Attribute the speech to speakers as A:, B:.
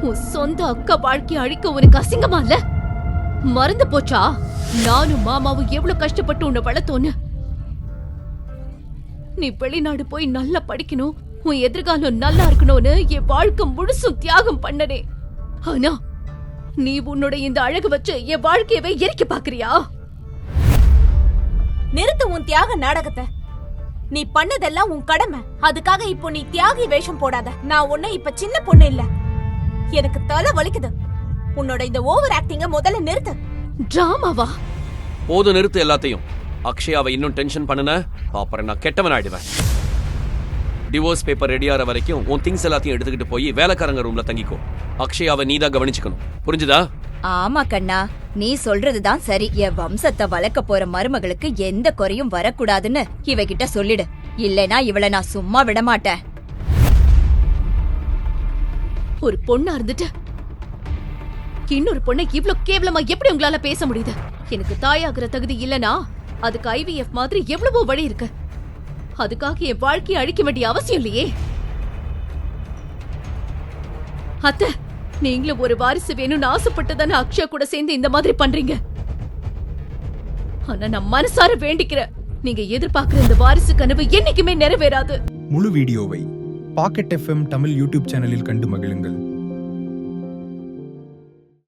A: உன் சொந்த அக்கா வாழ்க்கைய அழிக்க உனக்கு அசிங்கமா இல்ல? மறந்து போச்சா நானும் மாமாவும் எவ்வளவு கஷ்டப்பட்டு உன்னை வளர்த்தோன்னு? நீ வெளிநாடு போய் நல்லா படிக்கணும், உன் எதிர்காலம் நல்லா இருக்கணும்னு என் வாழ்க்கை முழுசும் தியாகம் பண்ணனே. ஆனா நீ உன்னோட இந்த அழகு வச்சு என் வாழ்க்கையவே எரிக்க பாக்குறியா?
B: நிறுத்து உன் தியாக நாடகத்தை. நீ பண்ணதெல்லாம் உன் கடமை. அதுக்காக இப்போ நீ தியாகி வேஷம் போடாத. நான் உன்னை இப்ப சின்ன பொண்ணு இல்ல. எனக்கு தலை வலிக்குது. உன்னோட இந்த ஓவர் ஆக்டிங்க முதல்ல நிறுத்து.
A: டிராமாவா?
C: போது, நிறுத்து எல்லாத்தையும். அக்ஷயாவை இன்னும் டென்ஷன் பண்ணுன, அப்புறம் நான் கெட்டவன் ஆயிடுவேன். டிவோர்ஸ் பேப்பர் ரெடியாகிற வரைக்கும் உன் திங்ஸ் எல்லாத்தையும் எடுத்துக்கிட்டு போய் வேலைக்காரங்க ரூம்ல தங்கிக்கோ. அக்ஷயாவை நீதான் கவனிச்சுக்கணும், புரிஞ்சுதா?
D: ஆமா கண்ணா, நீ சொல்றதுதான் சரி. என் வம்சத்தை வளர்க்க போற மருமகளுக்கு எந்த குறையும் வரக்கூடாதுன்னு இவகிட்ட சொல்லிடு. இல்லைனா இவளை நான் சும்மா விட மாட்டேன்.
A: ஒரு பொண்ணா இருந்துட்டு இன்னொரு பொண்ணை இவ்ளோ கேவலமா எப்படி உங்களால பேச முடியுது? எனக்கு தாயாகிற தகுதி இல்லனா அதுக்கு IVF மாதிரி எவ்வளவோ வழி இருக்கு. அதுக்காக என் வாழ்க்கையை அழிக்க வேண்டிய அவசியம் இல்லையே. அத்தை, நீங்களும் ஒரு வாரிசு வேணும்னு ஆசைப்பட்டுதானே அக்ஷயா கூட சேர்ந்து இந்த மாதிரி பண்றீங்க. ஆனா நான் மனசார வேண்டிக்கிறேன், நீங்க எதிர்பார்க்கிற இந்த வாரிசு கனவு என்னைக்குமே நிறைவேறாது.
E: முழு வீடியோவை பாக்கெட் FM தமிழ் யூடியூப் சேனலில் கண்டு மகிழுங்கள்.